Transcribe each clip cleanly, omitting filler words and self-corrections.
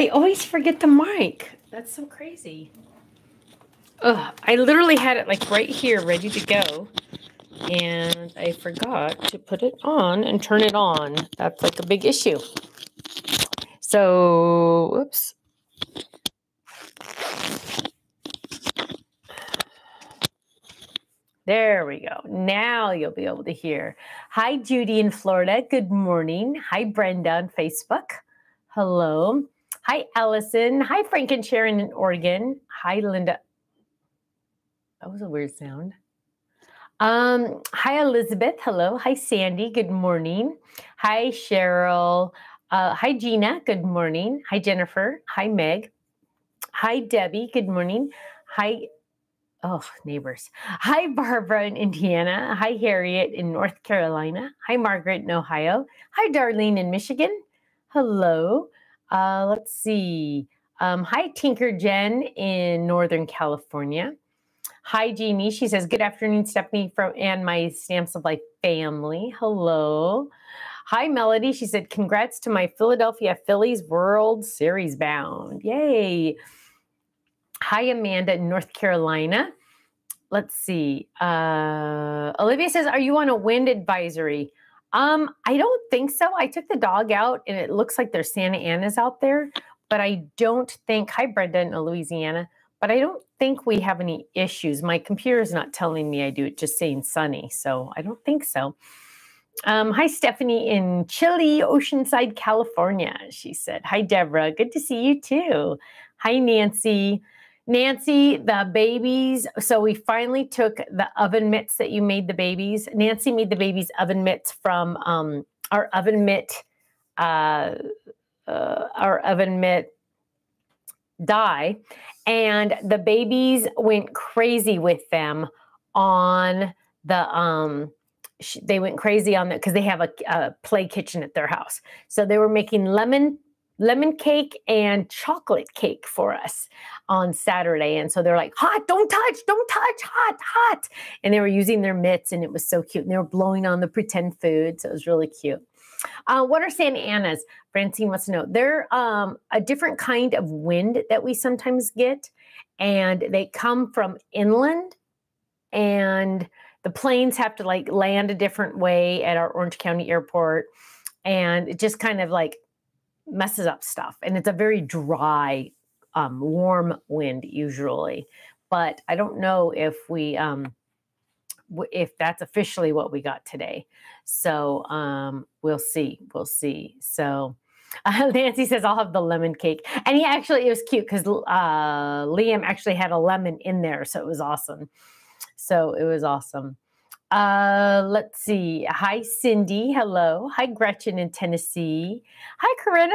I always forget the mic. That's so crazy. Ugh, I literally had it like right here ready to go. And I forgot to put it on and turn it on. That's like a big issue. So, whoops. There we go. Now you'll be able to hear. Hi, Judy in Florida. Good morning. Hi, Brenda on Facebook. Hello. Hi, Allison. Hi, Frank and Sharon in Oregon. Hi, Linda. That was a weird sound. Hi, Elizabeth. Hello. Hi, Sandy. Good morning. Hi, Cheryl. Hi, Gina. Good morning. Hi, Jennifer. Hi, Meg. Hi, Debbie. Good morning. Hi, neighbors. Hi, Barbara in Indiana. Hi, Harriet in North Carolina. Hi, Margaret in Ohio. Hi, Darlene in Michigan. Hello. Let's see. Hi, Tinker Jen in Northern California. Hi, Jeannie. She says, good afternoon, Stephanie and my Stamps of Life family. Hello. Hi, Melody. She said, congrats to my Philadelphia Phillies World Series bound. Yay. Hi, Amanda in North Carolina. Let's see. Olivia says, are you on a wind advisory? I don't think so. I took the dog out and it looks like there's Santa Ana's out there, but I don't think, hi, Brenda in Louisiana, but I don't think we have any issues. My computer is not telling me I do. It's just saying sunny. So I don't think so. Hi, Stephanie in Chile, Oceanside, California. She said, hi, Deborah. Good to see you too. Hi, Nancy. Nancy, the babies. So we finally took the oven mitts that you made the babies. Nancy made the babies oven mitts from our oven mitt die. And the babies went crazy with them on the they went crazy on that because they have a play kitchen at their house. So they were making lemon cake and chocolate cake for us on Saturday. And so they're like, hot, don't touch, hot. And they were using their mitts and it was so cute. And they were blowing on the pretend food. So it was really cute. What are Santa Ana's? Francine wants to know. They're a different kind of wind that we sometimes get. And they come from inland. And the planes have to like land a different way at our Orange County airport. And it just kind of like messes up stuff. And it's a very dry, warm wind usually. But I don't know if we, if that's officially what we got today. So we'll see. So Nancy says, I'll have the lemon cake. And he actually, it was cute because Liam actually had a lemon in there. So it was awesome. Let's see. Hi, Cindy. Hello. Hi, Gretchen in Tennessee. Hi, Corinna.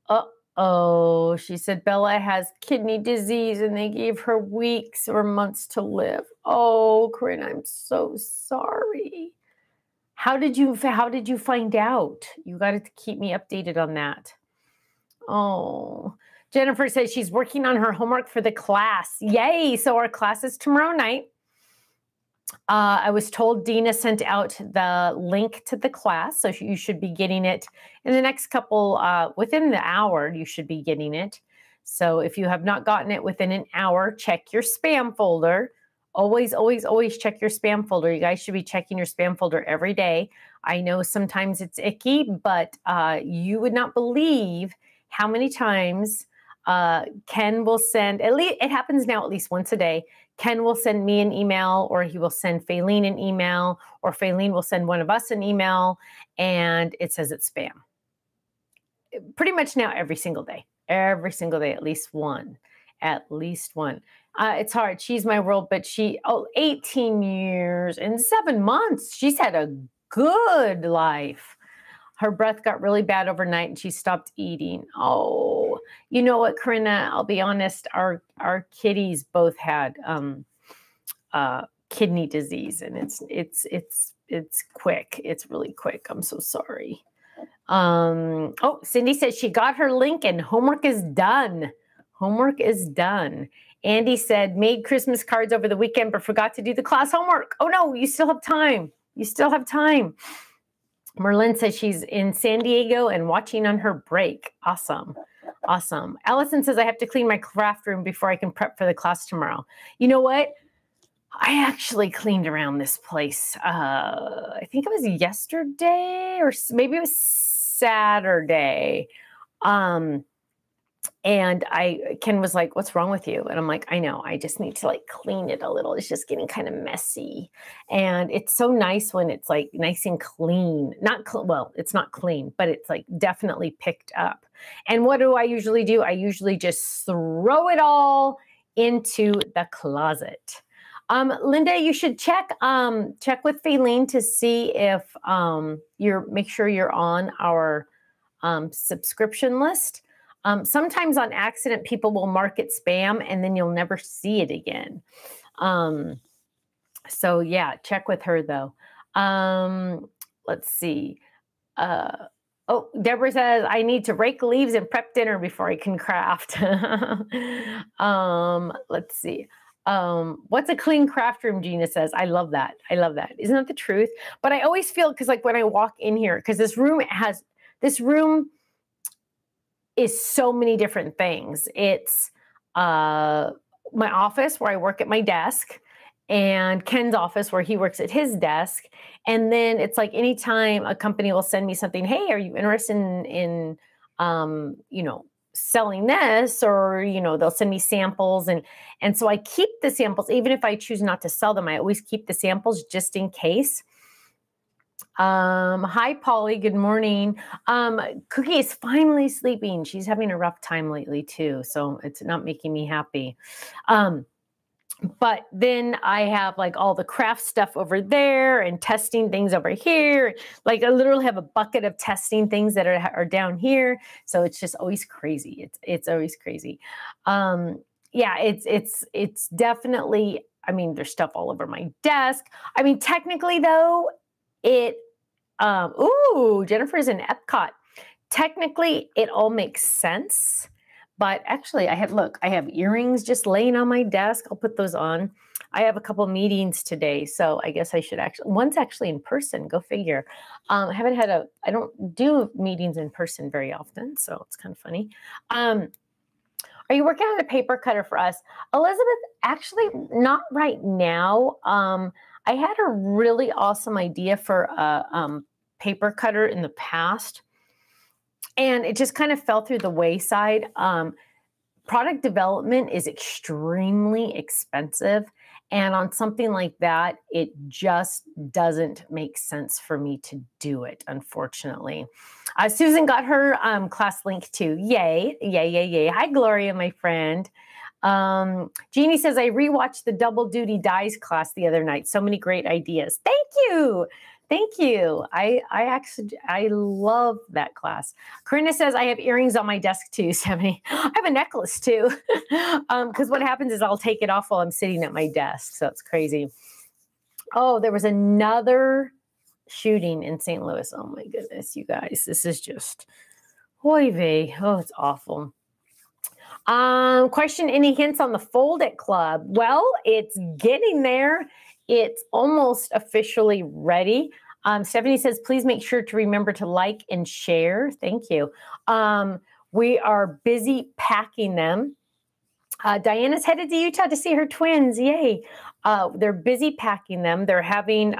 Uh-oh. She said Bella has kidney disease and they gave her weeks or months to live. Oh, Corinna, I'm so sorry. How did you find out? You got to keep me updated on that. Oh, Jennifer says she's working on her homework for the class. Yay. So our class is tomorrow night. I was told Dina sent out the link to the class, so you should be getting it in the next couple, within the hour, you should be getting it. So if you have not gotten it within an hour, check your spam folder. Always, always, always check your spam folder. You guys should be checking your spam folder every day. I know sometimes it's icky, but you would not believe how many times Ken will send, at least it happens now at least once a day. Ken will send me an email, or he will send Faylene an email, or Faylene will send one of us an email, and it says it's spam. Pretty much now every single day, at least one. It's hard. She's my world, but 18 years and 7 months. She's had a good life. Her breath got really bad overnight and she stopped eating. Oh, you know what, Corinna, I'll be honest, our kitties both had kidney disease, and it's quick. It's really quick. I'm so sorry. Oh, Cindy says she got her link and homework is done. Homework is done. Andy said made Christmas cards over the weekend but forgot to do the class homework. Oh no, you still have time. Merlin says she's in San Diego and watching on her break. Awesome. Awesome. Allison says, I have to clean my craft room before I can prep for the class tomorrow. You know what? I actually cleaned around this place. I think it was yesterday or maybe it was Saturday. And Ken was like, what's wrong with you? And I'm like, I know, I just need to like clean it a little. It's just getting kind of messy. And it's so nice when it's like nice and clean. Well, it's not clean, but it's like definitely picked up. And what do I usually do? I usually just throw it all into the closet. Linda, you should check with Faylene to see if make sure you're on our subscription list. Sometimes on accident, people will mark it spam and then you'll never see it again. So yeah, check with her though. Let's see. Oh, Deborah says, I need to rake leaves and prep dinner before I can craft. Let's see. What's a clean craft room? Gina says, I love that. I love that. Isn't that the truth? But I always feel, because like when I walk in here, because this room is so many different things. It's my office where I work at my desk, and Ken's office where he works at his desk. And then it's like anytime a company will send me something, hey, are you interested in selling this? Or, they'll send me samples. And so I keep the samples, even if I choose not to sell them, I always keep the samples just in case. Hi, Polly. Good morning. Cookie is finally sleeping. She's having a rough time lately too, so it's not making me happy. But then I have like all the craft stuff over there and testing things over here. Like I literally have a bucket of testing things that are down here. So it's just always crazy. It's always crazy. Yeah, it's definitely, I mean, there's stuff all over my desk. I mean, technically though, Jennifer's in Epcot. Technically, it all makes sense. But actually, I have earrings just laying on my desk. I'll put those on. I have a couple meetings today, so I guess I should one's actually in person, go figure. I don't do meetings in person very often, so it's kind of funny. Are you working on a paper cutter for us? Elizabeth, actually not right now. I had a really awesome idea for a paper cutter in the past, and it just kind of fell through the wayside. Product development is extremely expensive, and on something like that, it just doesn't make sense for me to do it, unfortunately. Susan got her class link too. Yay, yay, yay, yay. Hi, Gloria, my friend. Jeannie says, I rewatched the Double Duty Dies class the other night. So many great ideas. Thank you. Thank you. I love that class. Corinna says, I have earrings on my desk too, Stephanie. I have a necklace too. Because what happens is I'll take it off while I'm sitting at my desk. So it's crazy. Oh, there was another shooting in St. Louis. Oh my goodness, you guys. This is just, oy vey. Oh, it's awful. Question, any hints on the Fold It Club? Well, it's getting there. It's almost officially ready. Stephanie says, please make sure to remember to like and share. Thank you. We are busy packing them. Diana's headed to Utah to see her twins. Yay. They're busy packing them. They're having,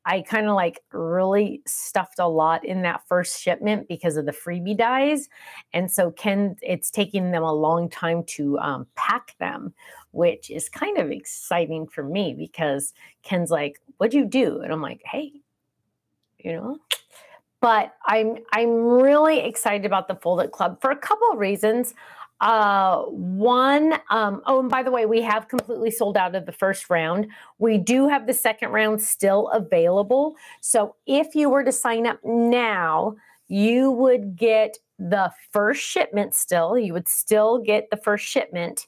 I kind of like really stuffed a lot in that first shipment because of the freebie dies. And so it's taking them a long time to pack them, which is kind of exciting for me because Ken's like, what'd you do? And I'm like, hey, but I'm really excited about the Fold It Club for a couple of reasons. One, and by the way, we have completely sold out of the first round. We do have the second round still available. So if you were to sign up now, you would get the first shipment still. You would still get the first shipment.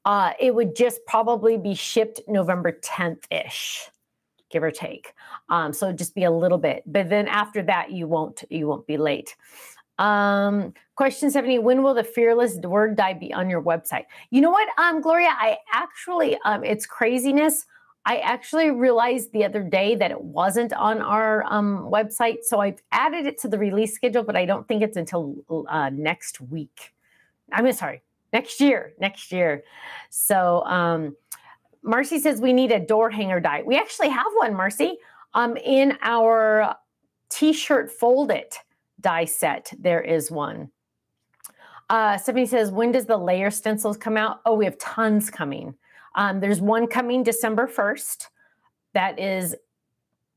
It would just probably be shipped November 10th-ish, give or take. So it'd just be a little bit. But then after that, you won't be late. Question 70, when will the Fearless Word Die be on your website? You know what, Gloria, I actually, it's craziness. I actually realized the other day that it wasn't on our website. So I've added it to the release schedule, but I don't think it's until next week. Sorry, next year. So Marcy says we need a door hanger die. We actually have one, Marcy, in our t-shirt fold it die set. There is one. Stephanie says, when does the layer stencils come out? Oh, we have tons coming. There's one coming December 1st. That is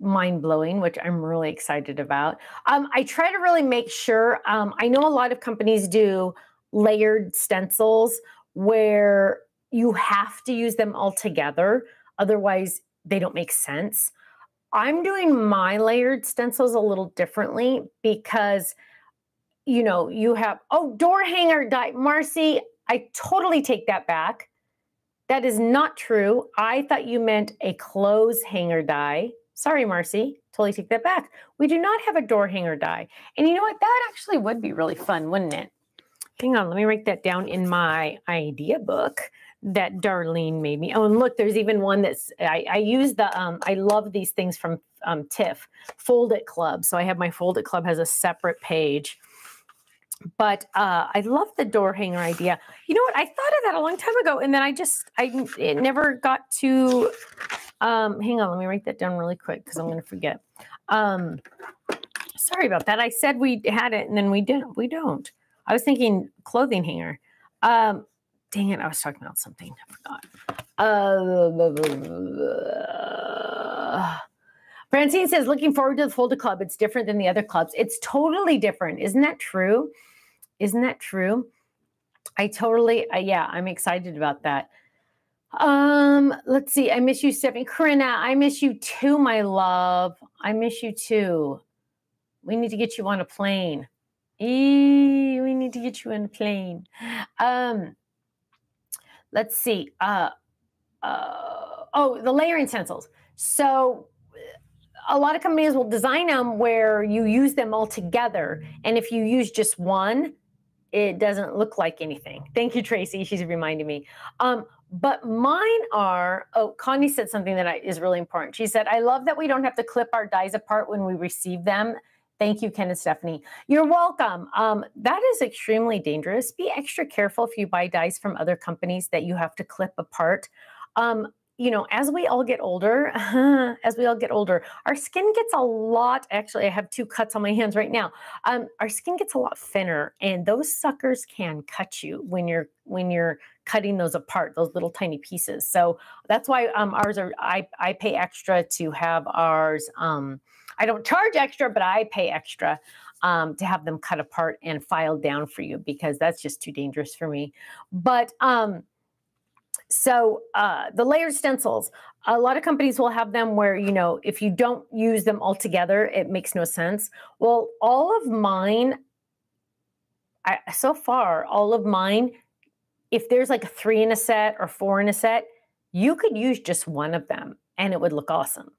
mind-blowing, which I'm really excited about. I try to really make sure, I know a lot of companies do layered stencils where you have to use them all together. Otherwise, they don't make sense. I'm doing my layered stencils a little differently because, you know, you have, door hanger die. Marcy, I totally take that back. That is not true. I thought you meant a clothes hanger die. Sorry, Marcy, totally take that back. We do not have a door hanger die. And you know what? That actually would be really fun, wouldn't it? Hang on, let me write that down in my idea book that Darlene made me. Oh, and look, there's even one that's, I use the, I love these things from TIFF, Fold It Club. So I have my Fold It Club has a separate page. But I love the door hanger idea. You know what? I thought of that a long time ago, and then it never got to, hang on, let me write that down really quick because I'm going to forget. Sorry about that. I said we had it, and then we didn't. We don't. I was thinking clothing hanger. Dang it, I was talking about something. I forgot. Francine says, looking forward to the Fold It Club. It's different than the other clubs. It's totally different. Isn't that true? Isn't that true? I totally, yeah, I'm excited about that. Let's see. I miss you, Stephanie. Corinna, I miss you too, my love. I miss you too. We need to get you on a plane. We need to get you on a plane. Let's see. The layering stencils. So a lot of companies will design them where you use them all together. And if you use just one, it doesn't look like anything. Thank you, Tracy. She's reminding me. But mine are, Connie said something that is really important. She said, I love that we don't have to clip our dies apart when we receive them. Thank you, Ken and Stephanie. You're welcome. That is extremely dangerous. Be extra careful if you buy dies from other companies that you have to clip apart. You know, as we all get older, our skin gets a lot, actually, I have 2 cuts on my hands right now. Our skin gets a lot thinner, and those suckers can cut you when you're cutting those apart, those little tiny pieces. So that's why ours are, I pay extra to have ours. I don't charge extra, but I pay extra to have them cut apart and filed down for you because that's just too dangerous for me. But so the layered stencils, a lot of companies will have them where, you know, if you don't use them all together, it makes no sense. Well, all of mine, so far, if there's like 3 in a set or 4 in a set, you could use just one of them and it would look awesome.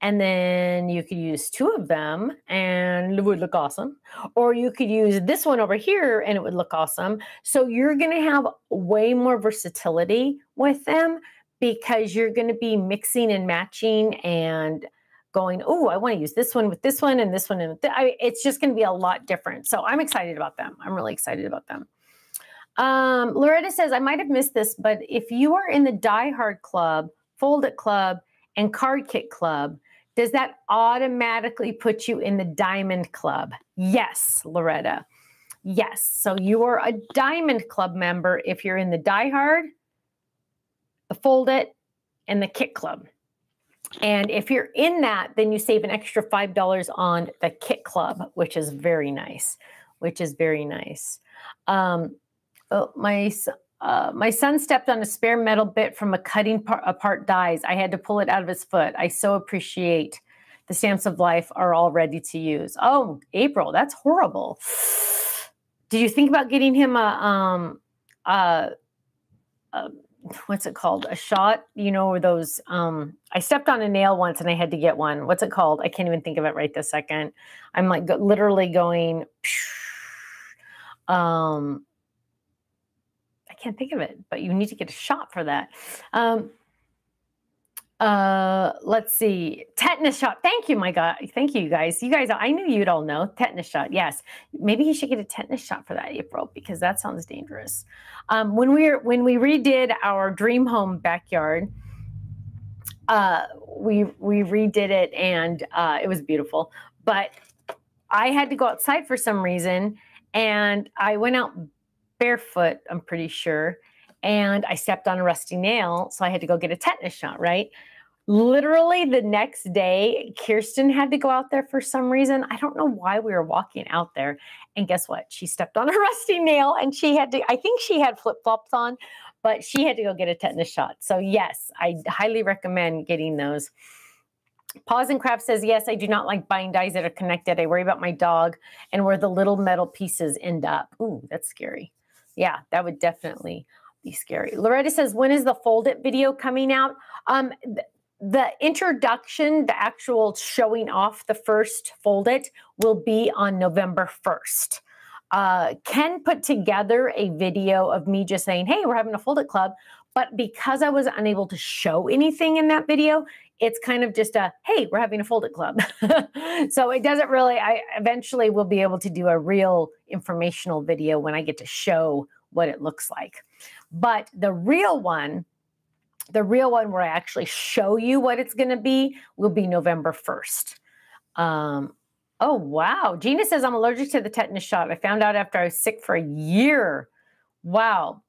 And then you could use 2 of them and it would look awesome. Or you could use this one over here and it would look awesome. So you're going to have way more versatility with them because you're going to be mixing and matching and going, oh, I want to use this one with this one and this one. And it's just going to be a lot different. So I'm excited about them. I'm really excited about them. Loretta says, I might have missed this, but if you are in the Die Hard Club, Fold It Club, and Card Kit Club, does that automatically put you in the Diamond Club? Yes, Loretta. Yes. So you are a Diamond Club member if you're in the Die Hard, the Fold It, and the Kit Club. And if you're in that, then you save an extra $5 on the Kit Club, which is very nice. My son stepped on a spare metal bit from a cutting apart dies. I had to pull it out of his foot. I so appreciate the Stamps of Life are all ready to use. Oh, April, that's horrible. Did you think about getting him what's it called? A shot, you know, or those, I stepped on a nail once and I had to get one. What's it called? I can't even think of it right this second. I'm like literally going, I can't think of it, but you need to get a shot for that. Let's see. Tetanus shot. Thank you, my God. Thank you, guys. You guys, I knew you'd all know. Tetanus shot. Yes. Maybe you should get a tetanus shot for that, April, because that sounds dangerous. When we redid our dream home backyard, we redid it, and it was beautiful. But I had to go outside for some reason, and I went out barefoot, I'm pretty sure, and I stepped on a rusty nail, so I had to go get a tetanus shot, right? Literally the next day, Kirsten had to go out there for some reason. I don't know why we were walking out there. And guess what? She stepped on a rusty nail, and she had to, I think she had flip-flops on, but she had to go get a tetanus shot. So yes, I highly recommend getting those. Paws and Craft says, yes, I do not like buying dies that are connected. I worry about my dog and where the little metal pieces end up. Ooh, that's scary. Yeah, that would definitely be scary. Loretta says, when is the Fold It video coming out? The introduction, the actual showing off the first Fold It will be on November 1st. Ken put together a video of me just saying, hey, we're having a Fold It Club. But because I was unable to show anything in that video, it's kind of just a, hey, we're having a Fold It Club. So it doesn't really, I eventually will be able to do a real informational video when I get to show what it looks like. But the real one where I actually show you what it's going to be will be November 1st. Oh, wow. Gina says, I'm allergic to the tetanus shot. I found out after I was sick for a year. Wow.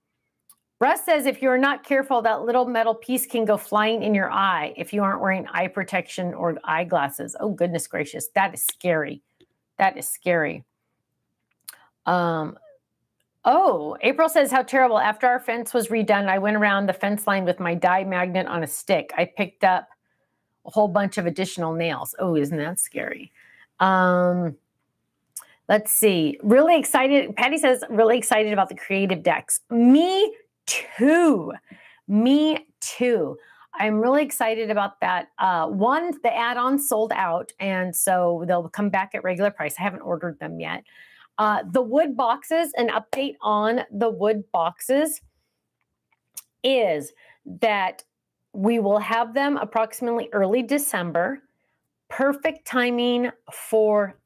Russ says, if you're not careful, that little metal piece can go flying in your eye if you aren't wearing eye protection or eyeglasses. Oh, goodness gracious. That is scary. That is scary. Oh, April says, how terrible. After our fence was redone, I went around the fence line with my die magnet on a stick. I picked up a whole bunch of additional nails. Oh, isn't that scary? Let's see. Really excited. Patty says, really excited about the creative decks. Me too. Me too. I'm really excited about that. One, the add-on sold out, and so they'll come back at regular price. I haven't ordered them yet. The wood boxes, an update on the wood boxes is that we will have them approximately early December. Perfect timing for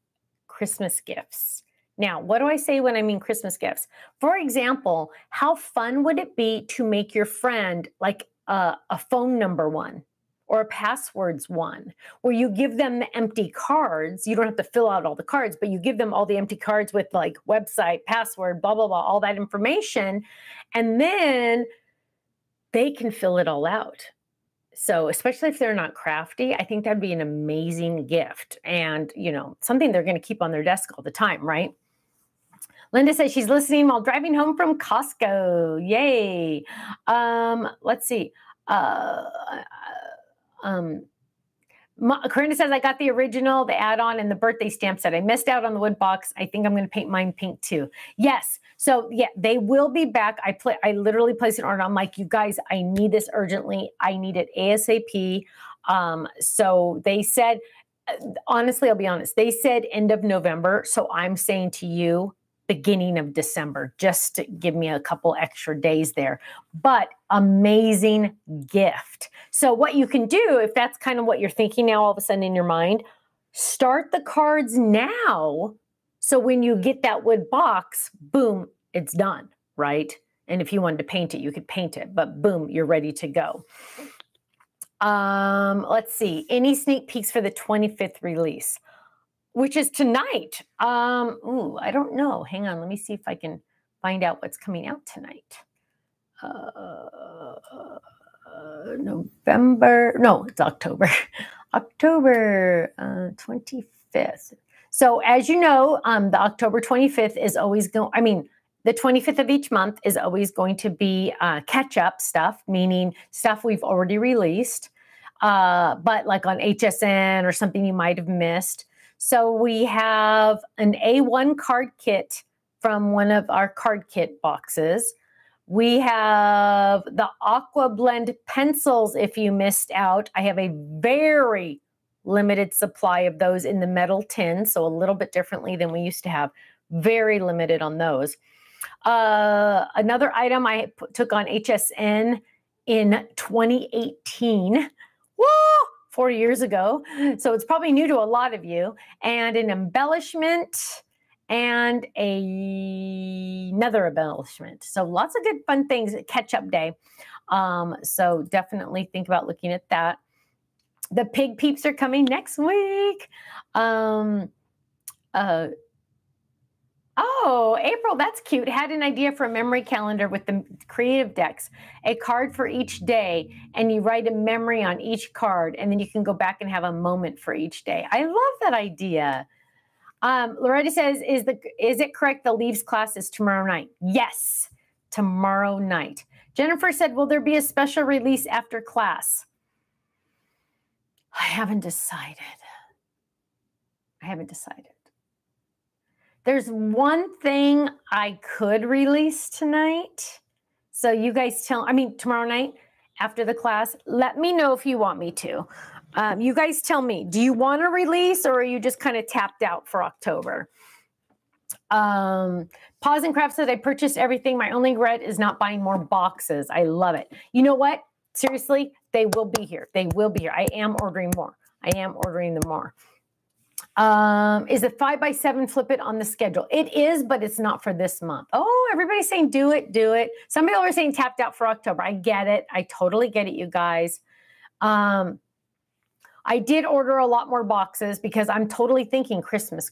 Christmas gifts. Now, what do I say when I mean Christmas gifts? For example, how fun would it be to make your friend like a phone number one or a passwords one, where you give them the empty cards? You don't have to fill out all the cards, but you give them all the empty cards with like website, password, blah, blah, blah, all that information. And then they can fill it all out. So especially if they're not crafty, I think that'd be an amazing gift, and, you know, something they're going to keep on their desk all the time, right? Linda says she's listening while driving home from Costco. Yay. Let's see. Corinna says, I got the original, the add-on, and the birthday stamp set. I missed out on the wood box. I think I'm going to paint mine pink too. Yes. So yeah, they will be back. I literally placed an order. I'm like, you guys, I need this urgently. I need it ASAP. So they said, honestly, I'll be honest. They said end of November. So I'm saying to you, beginning of December, just to give me a couple extra days there. But amazing gift. So what you can do, if that's kind of what you're thinking now all of a sudden in your mind, start the cards now. So when you get that wood box, boom, it's done, right? And if you wanted to paint it, you could paint it, but boom, you're ready to go. Let's see. Any sneak peeks for the 25th release, which is tonight? Ooh, I don't know. Hang on. Let me see if I can find out what's coming out tonight. November. No, it's October. October 25th. So as you know, the October 25th is always going, the 25th of each month is always going to be catch-up stuff, meaning stuff we've already released, but like on HSN or something you might have missed. So we have an A1 card kit from one of our card kit boxes. We have the Aqua Blend pencils if you missed out. I have a very limited supply of those in the metal tin, so a little bit differently than we used to have. Very limited on those. Another item I took on HSN in 2018 Whoa, 4 years ago. So it's probably new to a lot of you. And an embellishment and another embellishment. So lots of good fun things at catch-up day. So definitely think about looking at that. The pig peeps are coming next week. Oh, April, that's cute. Had an idea for a memory calendar with the creative decks, a card for each day, and you write a memory on each card, and then you can go back and have a moment for each day. I love that idea. Loretta says, is it correct the Leaves class is tomorrow night? Yes, tomorrow night. Jennifer said, will there be a special release after class? I haven't decided. There's one thing I could release tonight. So you guys tomorrow night after the class, let me know if you want me to. You guys tell me, do you want to release or are you just kind of tapped out for October? Pause and Craft said, I purchased everything. My only regret is not buying more boxes. I love it. You know what? Seriously, they will be here. They will be here. I am ordering more. I am ordering them more. Is it 5x7 flip it on the schedule? It is, but it's not for this month. Oh, everybody's saying do it, do it. Some people are saying tapped out for October. I get it. I totally get it, you guys. I did order a lot more boxes because I'm totally thinking Christmas.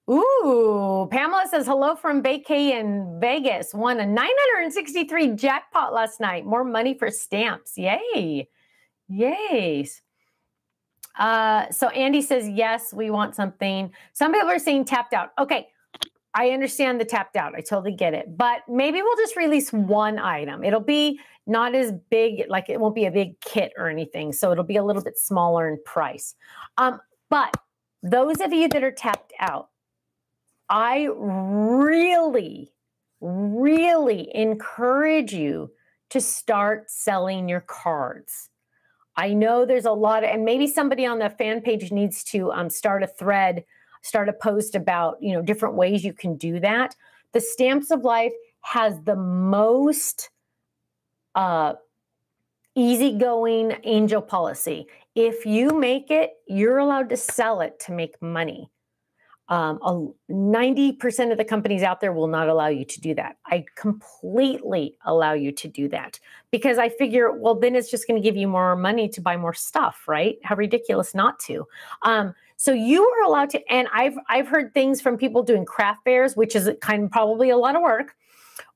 Ooh, Pamela says, hello from vacay in Vegas. Won a 963 jackpot last night. More money for stamps. Yay. Yay. So Andy says, yes, we want something. Some people are saying tapped out. Okay, I understand the tapped out. I totally get it. But maybe we'll just release one item. It'll be not as big, like it won't be a big kit or anything. So it'll be a little bit smaller in price. But those of you that are tapped out, I really, really encourage you to start selling your cards. I know there's a lot of, and maybe somebody on the fan page needs to start a thread, start a post about, different ways you can do that. The Stamps of Life has the most easygoing angel policy. If you make it, you're allowed to sell it to make money. 90% of the companies out there will not allow you to do that. I completely allow you to do that because I figure, well, then it's just going to give you more money to buy more stuff, right? How ridiculous not to. So you are allowed to, and I've heard things from people doing craft fairs, which is kind of probably a lot of work,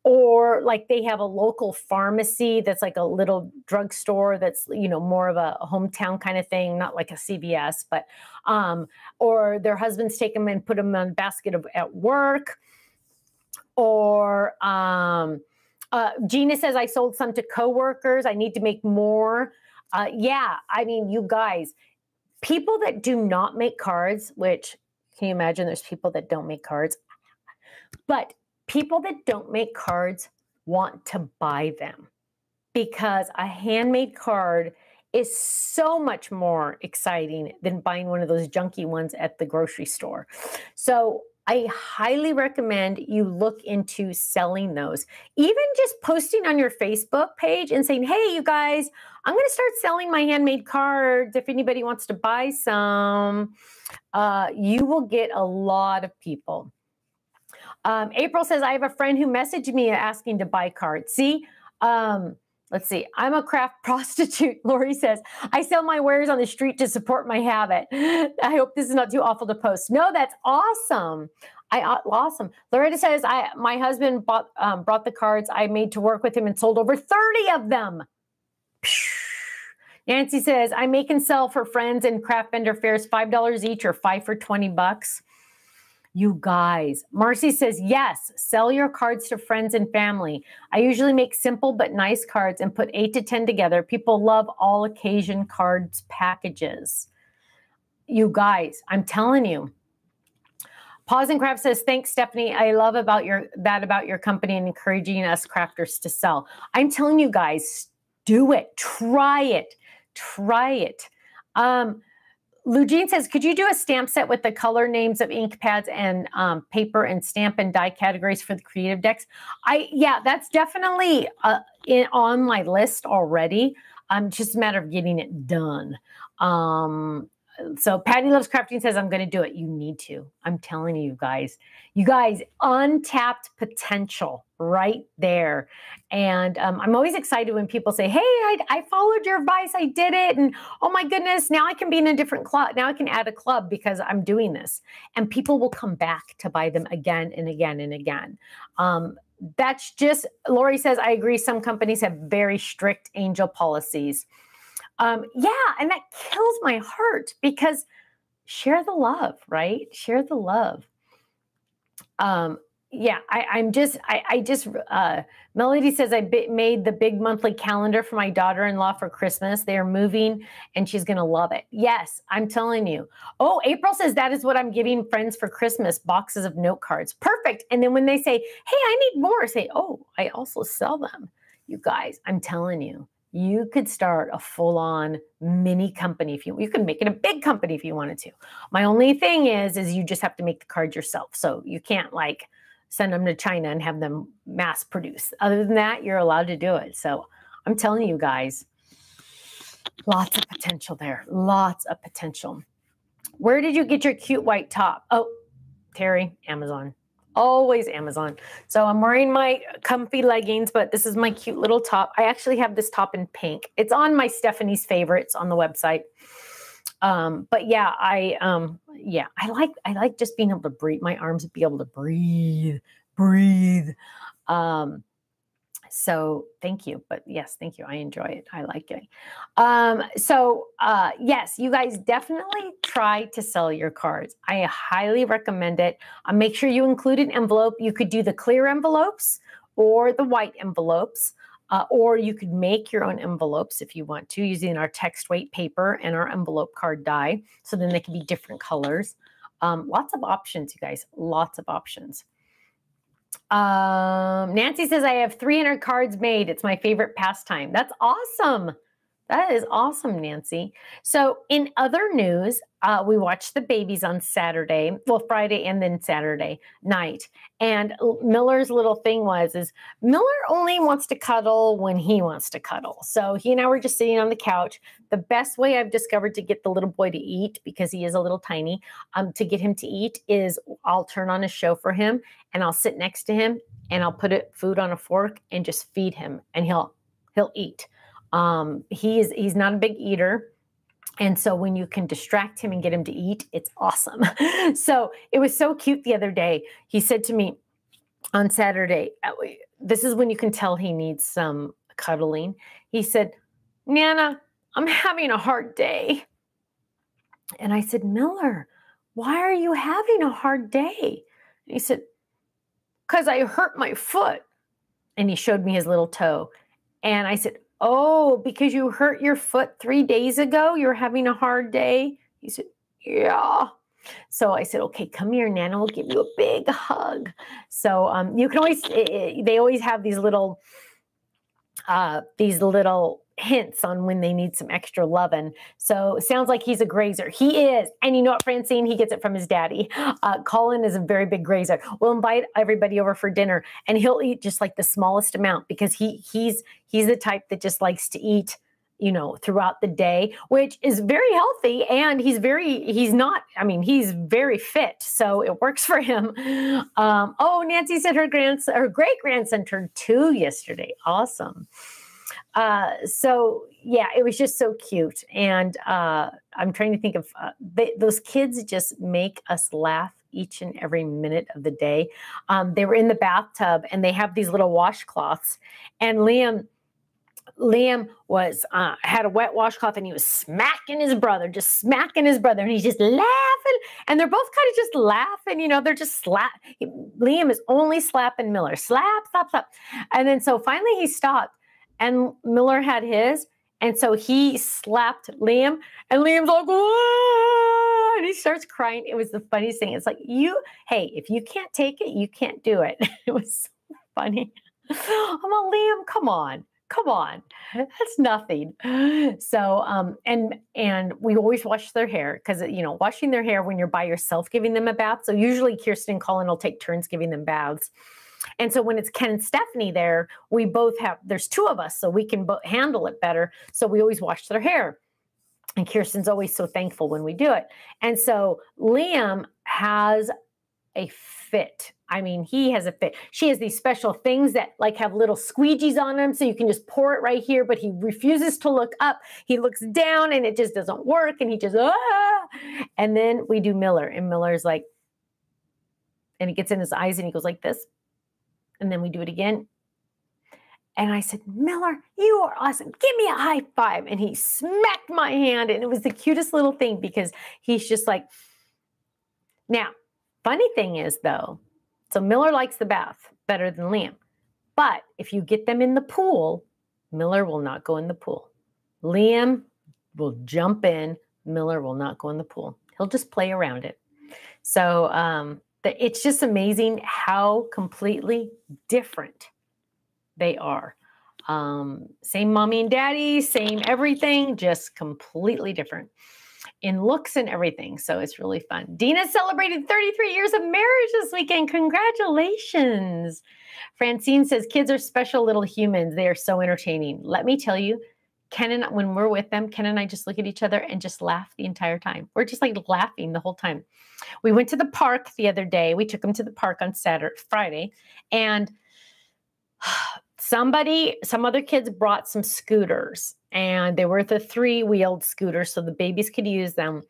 or like they have a local pharmacy that's like a little drugstore that's, more of a hometown kind of thing, not like a CVS, but, or their husbands take them and put them on a basket at work. Or Gina says, I sold some to coworkers. I need to make more. Yeah, you guys, people that do not make cards, which can you imagine there's people that don't make cards, but people that don't make cards want to buy them because a handmade card is so much more exciting than buying one of those junky ones at the grocery store. So I highly recommend you look into selling those. Even just posting on your Facebook page and saying, hey, you guys, I'm going to start selling my handmade cards. If anybody wants to buy some, you will get a lot of people. April says, I have a friend who messaged me asking to buy cards. See, let's see. I'm a craft prostitute. Lori says, I sell my wares on the street to support my habit. I hope this is not too awful to post. No, that's awesome. Awesome. Loretta says, my husband brought the cards I made to work with him and sold over 30 of them. Nancy says, I make and sell for friends and craft vendor fairs, $5 each or 5 for $20. You guys, Marcy says, yes, sell your cards to friends and family. I usually make simple but nice cards and put 8 to 10 together. People love all occasion cards packages. You guys, I'm telling you. Pause and Craft says, thanks, Stephanie. I love about your company and encouraging us crafters to sell. I'm telling you guys, do it. Try it. Try it. Lou Jean says, could you do a stamp set with the color names of ink pads and paper and stamp and die categories for the creative decks? Yeah, that's definitely on my list already. Just a matter of getting it done. So Patty Loves Crafting says, I'm going to do it. You need to. I'm telling you guys, untapped potential right there. And I'm always excited when people say, hey, I followed your advice. I did it. And oh my goodness, now I can be in a different club. Now I can add a club because I'm doing this. And people will come back to buy them again and again and again. That's just, Lori says, I agree. Some companies have very strict angel policies. Yeah, and that kills my heart because share the love, right? Share the love. Yeah, Melody says, I made the big monthly calendar for my daughter-in-law for Christmas. They are moving and she's going to love it. Yes, I'm telling you. Oh, April says, that is what I'm giving friends for Christmas, boxes of note cards. Perfect. And then when they say, hey, I need more, say, oh, I also sell them. You guys, I'm telling you. You could start a full-on mini company if you could make it a big company if you wanted to. My only thing is you just have to make the cards yourself. So you can't like send them to China and have them mass produce. Other than that, you're allowed to do it. So I'm telling you guys, lots of potential there. Lots of potential. Where did you get your cute white top? Oh, Terry, Amazon. Always Amazon. So I'm wearing my comfy leggings, but this is my cute little top. I actually have this top in pink. It's on my Stephanie's favorites on the website. But yeah, I like just being able to breathe. My arms be able to breathe. So thank you. But yes, thank you. I enjoy it. I like it. Yes, you guys definitely try to sell your cards. I highly recommend it. Make sure you include an envelope. You could do the clear envelopes or the white envelopes, or you could make your own envelopes if you want to, using our text weight paper and our envelope card die. So then they can be different colors. Lots of options, you guys. Lots of options. Nancy says, I have 300 cards made. It's my favorite pastime. That's awesome. That is awesome, Nancy. So in other news, we watched the babies on Saturday, well, Friday and then Saturday night. And Miller's little thing is Miller only wants to cuddle when he wants to cuddle. So he and I were just sitting on the couch. The best way I've discovered to get the little boy to eat, because he is a little tiny, to get him to eat is I'll turn on a show for him and I'll sit next to him and I'll put food on a fork and just feed him and he'll eat. He's not a big eater. And so when you can distract him and get him to eat, it's awesome. So it was so cute the other day. He said to me on Saturday, this is when you can tell he needs some cuddling. He said, Nana, I'm having a hard day. And I said, Miller, why are you having a hard day? And he said, because I hurt my foot. And he showed me his little toe. And I said, oh, because you hurt your foot 3 days ago, you're having a hard day? He said, yeah. So I said, okay, come here, Nana, will give you a big hug. So you can always, they always have these little hints on when they need some extra loving. So it sounds like he's a grazer. He is. And you know what, Francine? He gets it from his daddy. Colin is a very big grazer. We'll invite everybody over for dinner and he'll eat just like the smallest amount because he's the type that just likes to eat, you know, throughout the day, which is very healthy. And he's very fit. So it works for him. Nancy said her great grandson turned 2 yesterday. Awesome. So yeah, it was just so cute. And, I'm trying to think of, those kids just make us laugh each and every minute of the day. They were in the bathtub and they have these little washcloths and Liam was, had a wet washcloth and he was smacking his brother and he's just laughing and they're both kind of just laughing, you know, they're just Liam is only slapping Miller, slap. And then so finally he stopped. And Miller had his, and so he slapped Liam, and Liam's like, whoa, and he starts crying. It was the funniest thing. It's like, hey, if you can't take it, you can't do it. It was so funny. I'm like, Liam, come on. Come on, that's nothing. So, and we always wash their hair because, washing their hair when you're by yourself, giving them a bath. So usually Kirsten and Colin will take turns giving them baths. And so when it's Ken and Stephanie there, we both there's two of us, so we can handle it better. So we always wash their hair. And Kirsten's always so thankful when we do it. And so Liam has a fit. I mean, he has a fit. She has these special things that like have little squeegees on them. So you can just pour it right here, but he refuses to look up. He looks down and it just doesn't work. And he just, And then we do Miller, and Miller's like, and he gets in his eyes and he goes like this. And then we do it again. And I said, Miller, you are awesome. Give me a high five. And he smacked my hand. And it was the cutest little thing because he's just like, now, funny thing is though, so Miller likes the bath better than Liam. But if you get them in the pool, Miller will not go in the pool. Liam will jump in. Miller will not go in the pool. He'll just play around it. So it's just amazing how completely different they are. Same mommy and daddy, same everything, just completely different in looks and everything. So it's really fun. Dina celebrated 33 years of marriage this weekend. Congratulations. Francine says, kids are special little humans. They are so entertaining. Let me tell you, when we're with them, Ken and I just look at each other and just laugh the entire time. We're just like laughing the whole time. We went to the park the other day. We took them to the park on Friday, and some other kids brought some scooters, and they were the 3-wheeled scooters so the babies could use them.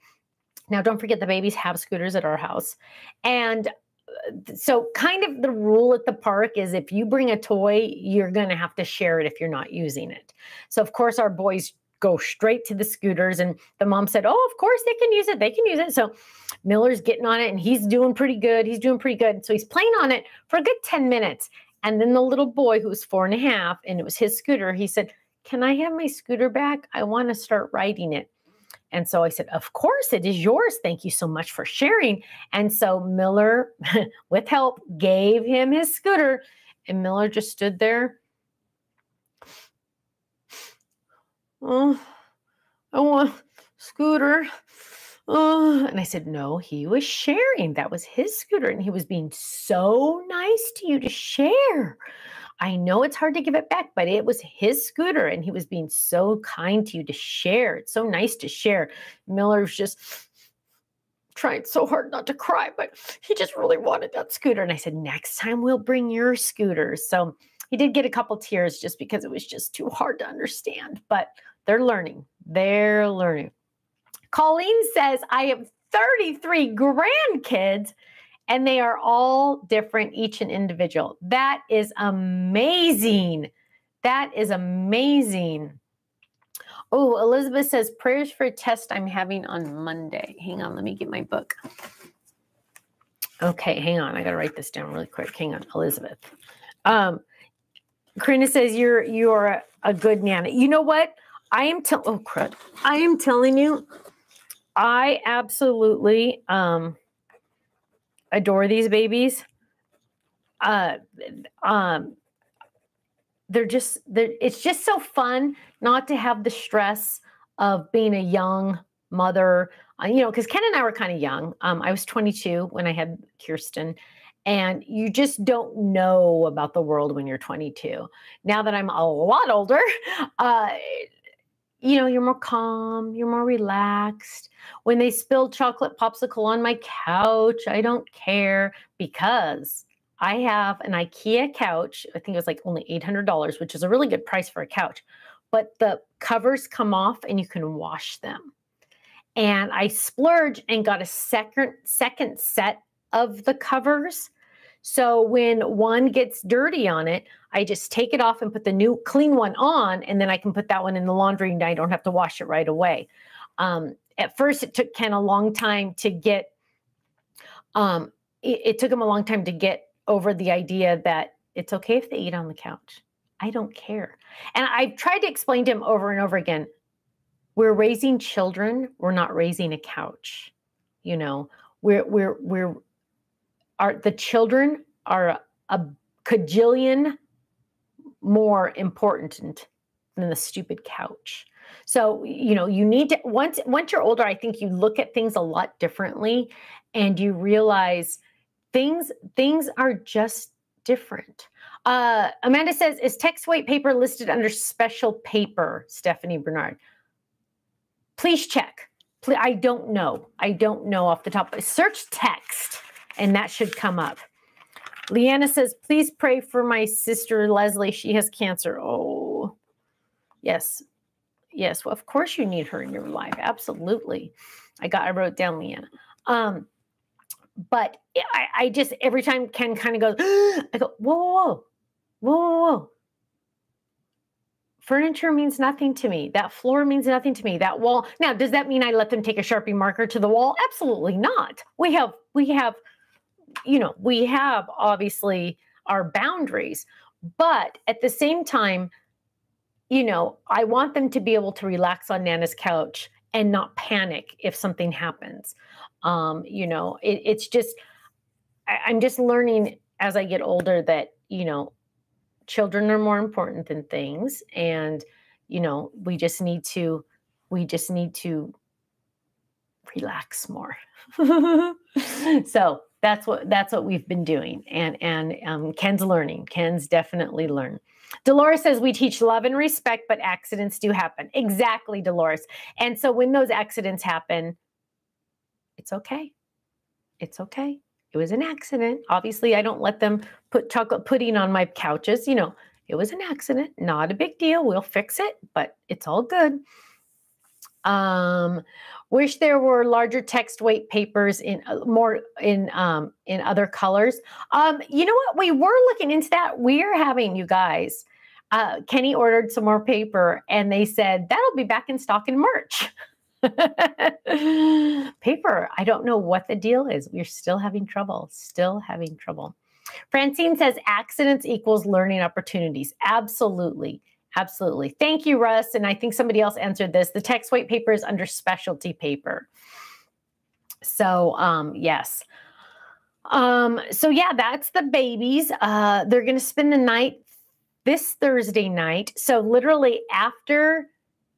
Now, don't forget the babies have scooters at our house. And so kind of the rule at the park is if you bring a toy, you're going to have to share it if you're not using it. So of course our boys go straight to the scooters, and the mom said, oh, of course they can use it. They can use it. So Miller's getting on it and he's doing pretty good. So he's playing on it for a good 10 minutes. And then the little boy who was 4.5, and it was his scooter, he said, can I have my scooter back? I want to start riding it. And so I said, of course, it is yours. Thank you so much for sharing. And so Miller, with help, gave him his scooter, and Miller just stood there. Oh, I want a scooter. And I said, no, he was sharing. That was his scooter. And he was being so nice to you to share. I know it's hard to give it back, but it was his scooter and he was being so kind to you to share. It's so nice to share. Miller's just trying so hard not to cry, but he just really wanted that scooter. And I said, next time we'll bring your scooter. So he did get a couple tears just because it was just too hard to understand, but they're learning. They're learning. Colleen says, I have 33 grandkids and they are all different, each and individual. That is amazing. That is amazing. Oh, Elizabeth says, prayers for a test I'm having on Monday. Hang on, let me get my book. Okay, hang on. I got to write this down really quick. Hang on, Elizabeth. Karina says, you're a good nana. You know what? I am telling you, I absolutely adore these babies. It's just so fun not to have the stress of being a young mother, because Ken and I were kind of young. I was 22 when I had Kirsten, and you just don't know about the world when you're 22. Now that I'm a lot older, you're more calm, you're more relaxed. When they spilled chocolate popsicle on my couch, I don't care because I have an IKEA couch. I think it was like only $800, which is a really good price for a couch. But the covers come off and you can wash them. And I splurged and got a second set of the covers. So when one gets dirty on it, I just take it off and put the new clean one on, and then I can put that one in the laundry and I don't have to wash it right away. At first, it took Ken a long time to get, it took him a long time to get over the idea that it's okay if they eat on the couch. I don't care. And I've tried to explain to him over and over again, we're raising children. We're not raising a couch. The children are a cajillion more important than the stupid couch. So, you need to, once you're older, I think you look at things a lot differently and you realize things are just different. Amanda says, is text weight paper listed under special paper, Stephanie Bernard? Please check. I don't know. I don't know off the top. Search text and that should come up. Leanna says, please pray for my sister, Leslie. She has cancer. Oh, yes. Yes. Well, of course you need her in your life. Absolutely. I wrote down Leanna. But I just, every time Ken kind of goes, I go, whoa. Furniture means nothing to me. That floor means nothing to me. That wall. Now, does that mean I let them take a Sharpie marker to the wall? Absolutely not. We have obviously our boundaries, but at the same time, I want them to be able to relax on Nana's couch and not panic if something happens. It's just, I'm just learning as I get older that, children are more important than things. And, we just need to relax more. So that's what we've been doing. And Ken's learning. Ken's definitely learned. Dolores says we teach love and respect, but accidents do happen. Exactly, Dolores. And so when those accidents happen, it's okay. It's okay. It was an accident. Obviously, I don't let them put chocolate pudding on my couches. It was an accident. Not a big deal. We'll fix it, but it's all good. Wish there were larger text weight papers in other colors. You know what? We were looking into that. We're having, you guys, Kenny ordered some more paper and they said that'll be back in stock in March. Paper. I don't know what the deal is. We're still having trouble. Francine says accidents equals learning opportunities. Absolutely. Absolutely. Thank you, Russ. And I think somebody else answered this. The text weight paper is under specialty paper. So, yes. So yeah, that's the babies. They're going to spend the night this Thursday night. So literally after,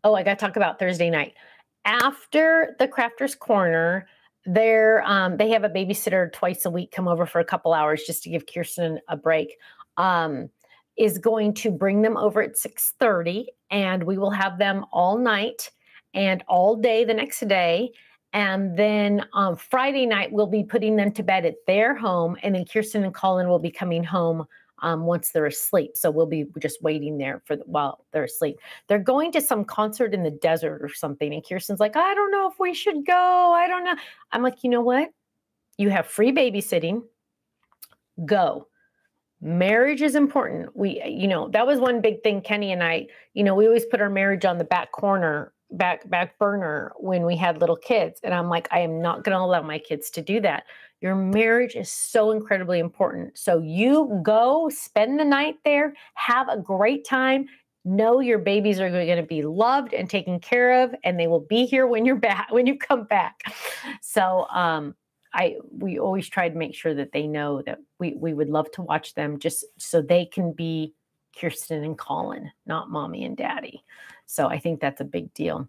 I got to talk about Thursday night. After the Crafters Corner, they have a babysitter twice a week come over for a couple hours just to give Kirsten a break. Is going to bring them over at 6:30, and we will have them all night and all day the next day. And then on Friday night, we'll be putting them to bed at their home, and then Kirsten and Colin will be coming home once they're asleep. So we'll be just waiting there while they're asleep. They're going to some concert in the desert or something, and Kirsten's like, I don't know if we should go. I don't know. I'm like, you know what? You have free babysitting. Go. Marriage is important. That was one big thing, Kenny and I, we always put our marriage on the back burner when we had little kids. And I'm like, I am not going to allow my kids to do that. Your marriage is so incredibly important. So you go spend the night there, have a great time. Know your babies are going to be loved and taken care of, and they will be here when you're back, when you come back. So, we always try to make sure that they know that we would love to watch them just so they can be Kirsten and Colin, not mommy and daddy. So I think that's a big deal.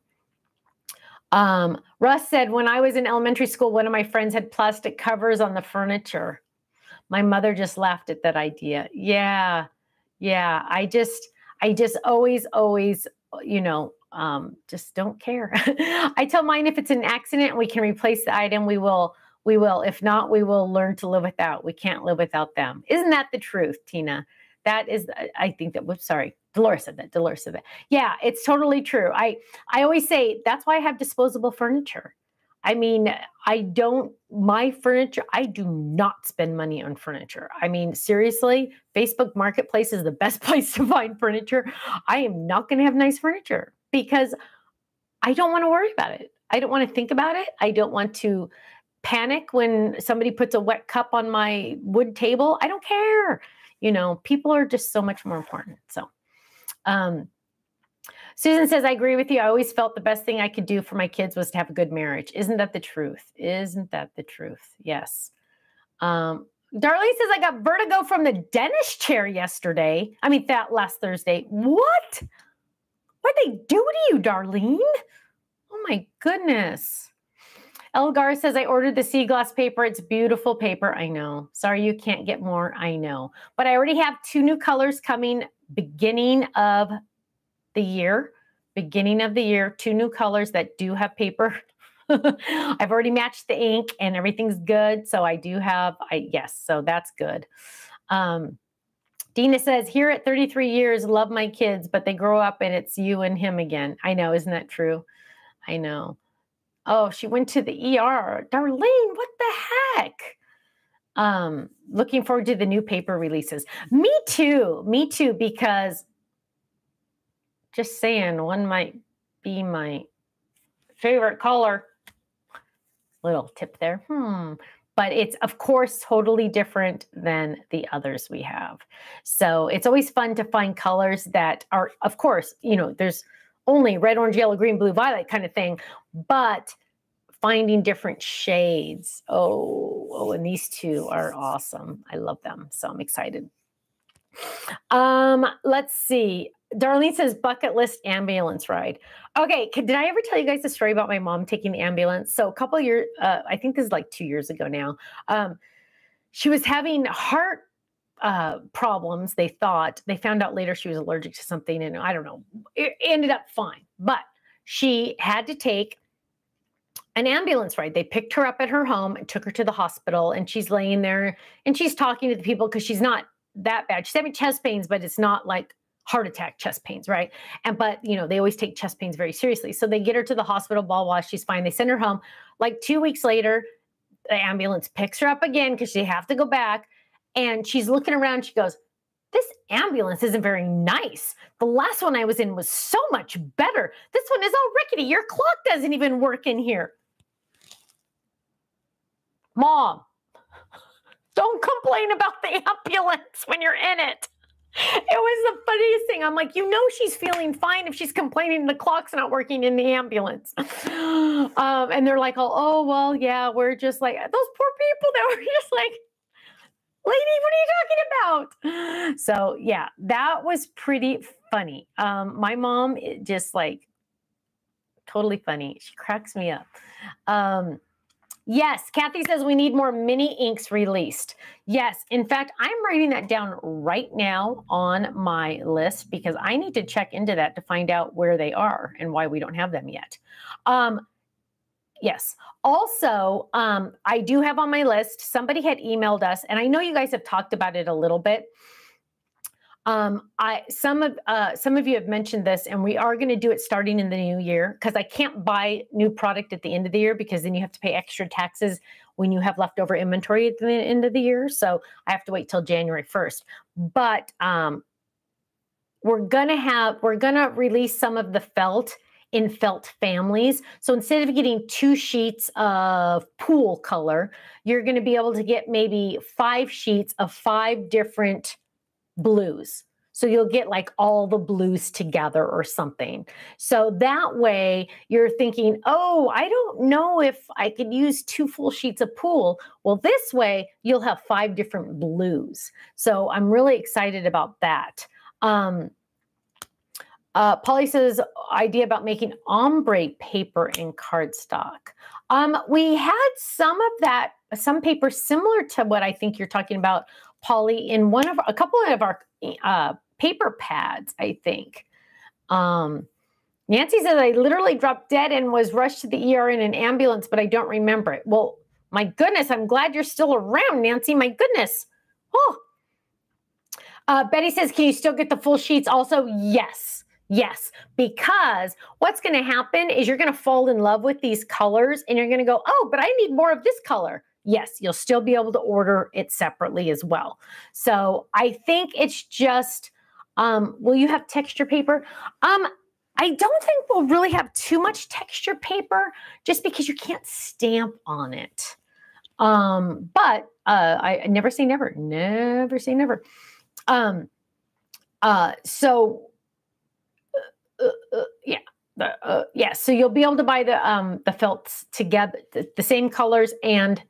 Russ said, when I was in elementary school, one of my friends had plastic covers on the furniture. My mother just laughed at that idea. Yeah. I just always, just don't care. I tell mine, if it's an accident and we can replace the item, we will. If not, we will learn to live without. We can't live without them. Isn't that the truth, Tina? That is, I think that, sorry, Dolores said that. Yeah, it's totally true. I always say that's why I have disposable furniture. I mean, my furniture, I do not spend money on furniture. I mean, seriously, Facebook Marketplace is the best place to find furniture. I am not going to have nice furniture because I don't want to worry about it. I don't want to think about it. I don't want to panic when somebody puts a wet cup on my wood table. I don't care. People are just so much more important. So, Susan says, I agree with you. I always felt the best thing I could do for my kids was to have a good marriage. Isn't that the truth? Yes. Darlene says, I got vertigo from the dentist chair yesterday. That last Thursday. What? What'd they do to you, Darlene? Oh my goodness. Elgar says, I ordered the sea glass paper. It's beautiful paper. I know. Sorry you can't get more. I know. But I already have 2 new colors coming beginning of the year. 2 new colors that do have paper. I've already matched the ink and everything's good. So I do have, yes, so that's good. Dina says, here at 33 years, love my kids, but they grow up and it's you and him again. I know. Isn't that true? I know. Oh, she went to the ER. Darlene, what the heck? Looking forward to the new paper releases. Me too, because just saying, one might be my favorite color. Little tip there. But it's, of course, totally different than the others we have. So it's always fun to find colors that are, of course, you know, there's only red, orange, yellow, green, blue, violet kind of thing, but finding different shades. Oh, and these 2 are awesome. I love them. So I'm excited. Let's see. Darlene says bucket list ambulance ride. Okay. Did I ever tell you guys the story about my mom taking the ambulance? So a couple of years, I think this is like 2 years ago now. She was having heart problems. They found out later she was allergic to something, and I don't know, it ended up fine, but she had to take an ambulance ride. They picked her up at her home and took her to the hospital, and she's laying there and she's talking to the people because she's not that bad. She's having chest pains, but it's not like heart attack chest pains, right? But you know, they always take chest pains very seriously. So they get her to the hospital, blah, blah, she's fine. They send her home. Like 2 weeks later, the ambulance picks her up again because they have to go back. And she's looking around. She goes, this ambulance isn't very nice. The last one I was in was so much better. This one is all rickety. Your clock doesn't even work in here. Mom, don't complain about the ambulance when you're in it. It was the funniest thing. I'm like, you know, she's feeling fine if she's complaining the clock's not working in the ambulance. And they're like, oh, well, yeah, we're just like, those poor people that were just like, lady, what are you talking about? So yeah, that was pretty funny. My mom, just like totally funny. She cracks me up. Yes, Kathy says we need more mini inks released. Yes, in fact, I'm writing that down right now on my list because I need to check into that to find out where they are and why we don't have them yet. Yes. Also, I do have on my list, somebody had emailed us, and I know you guys have talked about it a little bit. Some of you have mentioned this, and we are going to do it starting in the new year because I can't buy new product at the end of the year because then you have to pay extra taxes when you have leftover inventory at the end of the year. So I have to wait till January 1st. But we're going to release some of the felt in felt families. So instead of getting 2 sheets of pool color, you're going to be able to get maybe 5 sheets of 5 different blues. So you'll get like all the blues together or something. So that way you're thinking, oh, I don't know if I could use 2 full sheets of pool. Well, this way you'll have 5 different blues. So I'm really excited about that. Polly says, idea about making ombre paper in cardstock. We had some of that, some paper similar to what I think you're talking about, Polly, in a couple of our paper pads, I think. Nancy says, I literally dropped dead and was rushed to the ER in an ambulance, but I don't remember it. Well, my goodness, I'm glad you're still around, Nancy. My goodness. Oh. Betty says, can you still get the full sheets also? Yes. Yes, because what's going to happen is you're going to fall in love with these colors and you're going to go, oh, but I need more of this color. Yes, you'll still be able to order it separately as well. So I think it's just, will you have texture paper? I don't think we'll really have too much texture paper just because you can't stamp on it. But I never say never, never say never. Yeah. So you'll be able to buy the felts together, the same colors and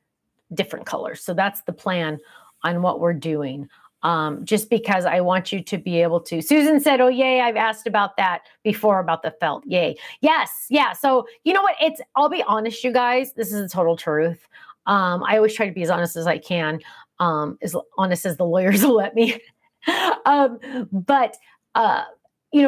different colors. So that's the plan on what we're doing. just because I want you to be able to. Susan said, oh, yay, I've asked about that before about the felt. Yay. Yes. Yeah. So you know what? I'll be honest, you guys, this is the total truth. I always try to be as honest as I can, as honest as the lawyers will let me. But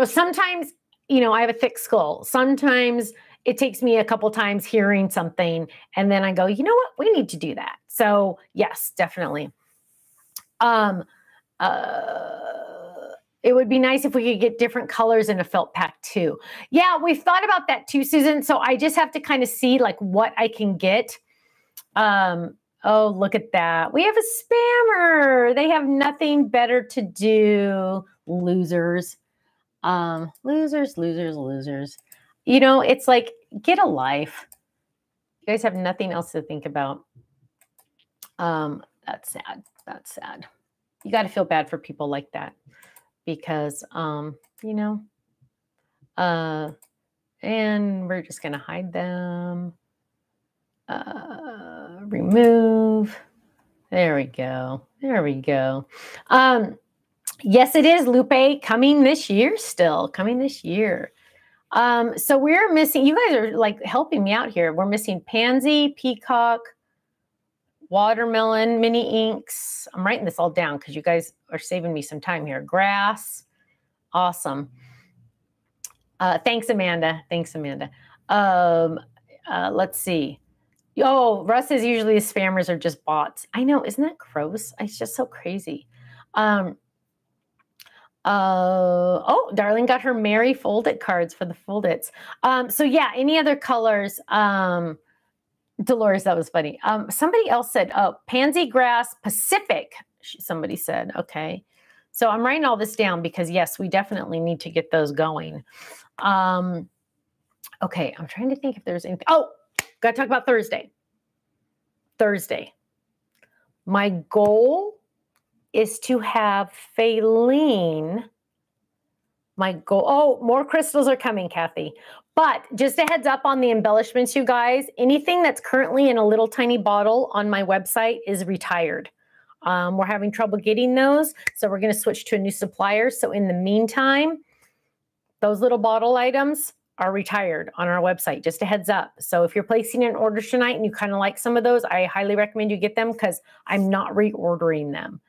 sometimes, I have a thick skull. Sometimes it takes me a couple times hearing something and then I go, you know what? We need to do that. So yes, definitely. It would be nice if we could get different colors in a felt pack too. Yeah, we've thought about that too, Susan. So I just have to kind of see like what I can get. Oh, look at that. We have a spammer. They have nothing better to do. Losers. Losers. It's like, get a life. You guys have nothing else to think about. That's sad. That's sad. You got to feel bad for people like that because, and we're just going to hide them. Remove. There we go. There we go. Yes, it is, Lupe, coming this year still. Coming this year. So we're missing, you guys are like helping me out here. We're missing pansy, peacock, watermelon, mini inks. I'm writing this all down because you guys are saving me some time here. Grass. Awesome. Thanks, Amanda. Thanks, Amanda. Let's see. Oh, Russ says usually the spammers are just bots. I know. Isn't that gross? It's just so crazy. Oh, Darling got her Merry Fold-It cards for the Fold-Its. So yeah, any other colors? Dolores, that was funny. Somebody else said, oh, Pansy Grass Pacific, somebody said. Okay. So I'm writing all this down because yes, we definitely need to get those going. Okay. I'm trying to think if there's anything. Oh, got to talk about Thursday. Thursday. My goal is to have Faylene. My goal. Oh, more crystals are coming, Kathy. But just a heads up on the embellishments, you guys. Anything that's currently in a little tiny bottle on my website is retired. We're having trouble getting those, so we're going to switch to a new supplier. So in the meantime, those little bottle items are retired on our website. Just a heads up. So if you're placing an order tonight and you kind of like some of those, I highly recommend you get them because I'm not reordering them.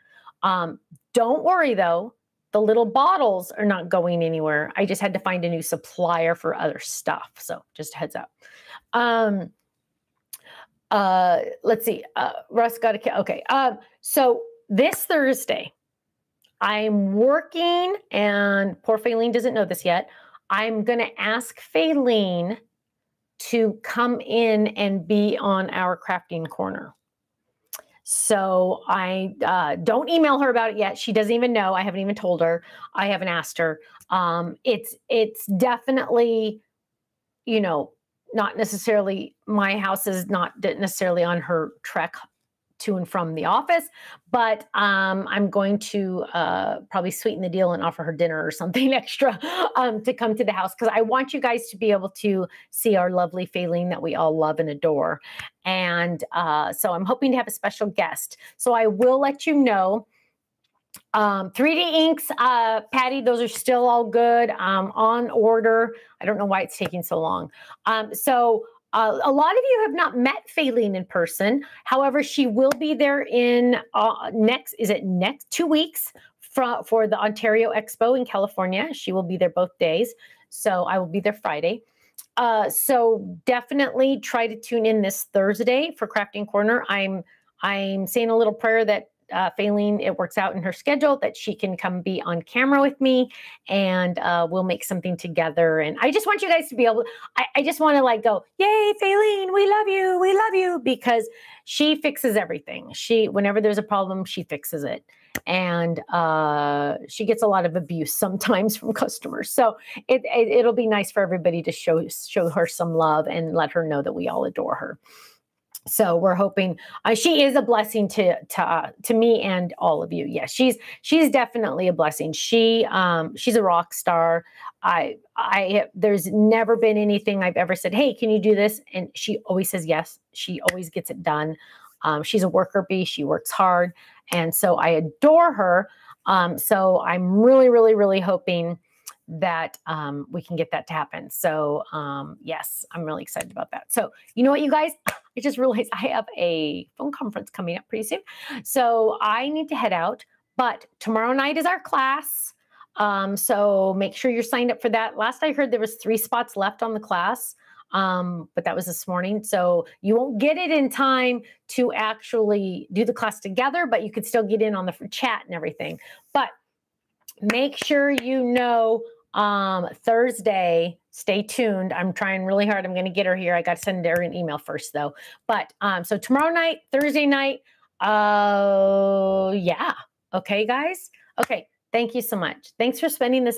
Don't worry though. The little bottles are not going anywhere. I just had to find a new supplier for other stuff. So just a heads up. Let's see. Russ got a, okay. So this Thursday, I'm working, and poor Faylene doesn't know this yet. I'm going to ask Faylene to come in and be on our crafting corner. So I don't email her about it yet. She doesn't even know. I haven't even told her. I haven't asked her. It's definitely, not necessarily, my house is not necessarily on her trek to and from the office, but I'm going to probably sweeten the deal and offer her dinner or something extra to come to the house because I want you guys to be able to see our lovely Faylene that we all love and adore. And so I'm hoping to have a special guest. So I will let you know. 3D inks, Patty, those are still all good, on order. I don't know why it's taking so long. A lot of you have not met Faylene in person. However, she will be there in next 2 weeks for the Ontario Expo in California. She will be there both days. So I will be there Friday. So definitely try to tune in this Thursday for Crafting Corner. I'm saying a little prayer that Faylene, it works out in her schedule that she can come be on camera with me and we'll make something together. And I just want you guys to be able, I just want to like go, yay, Faylene, we love you, because she fixes everything. Whenever there's a problem, she fixes it. And she gets a lot of abuse sometimes from customers. So it'll be nice for everybody to show her some love and let her know that we all adore her. So we're hoping she is a blessing to me and all of you. Yes, she's definitely a blessing. She's a rock star. There's never been anything I've ever said, hey, can you do this? And she always says yes. She always gets it done. She's a worker bee. She works hard. And so I adore her. So I'm really, really, really hoping that we can get that to happen. So yes, I'm really excited about that. So you know what, you guys, I just realized I have a phone conference coming up pretty soon. So I need to head out, but tomorrow night is our class. So make sure you're signed up for that. Last I heard there was 3 spots left on the class. But that was this morning. So you won't get it in time to actually do the class together, but you could still get in on the chat and everything. But make sure you know Thursday, stay tuned. I'm trying really hard. I'm going to get her here. I got to send her an email first though. But so tomorrow night, Thursday night, yeah. Okay, guys. Okay. Thank you so much. Thanks for spending this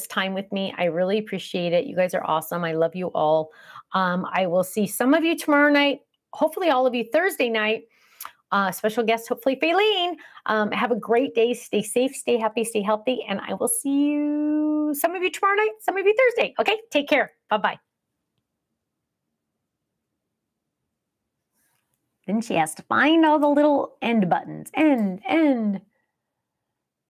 time with me. I really appreciate it. You guys are awesome. I love you all. I will see some of you tomorrow night. Hopefully all of you Thursday night. Special guest, hopefully Faylene. Have a great day. Stay safe, stay happy, stay healthy. And I will see you, some of you tomorrow night, some of you Thursday. Okay, take care. Bye-bye. Then she has to find all the little end buttons. End.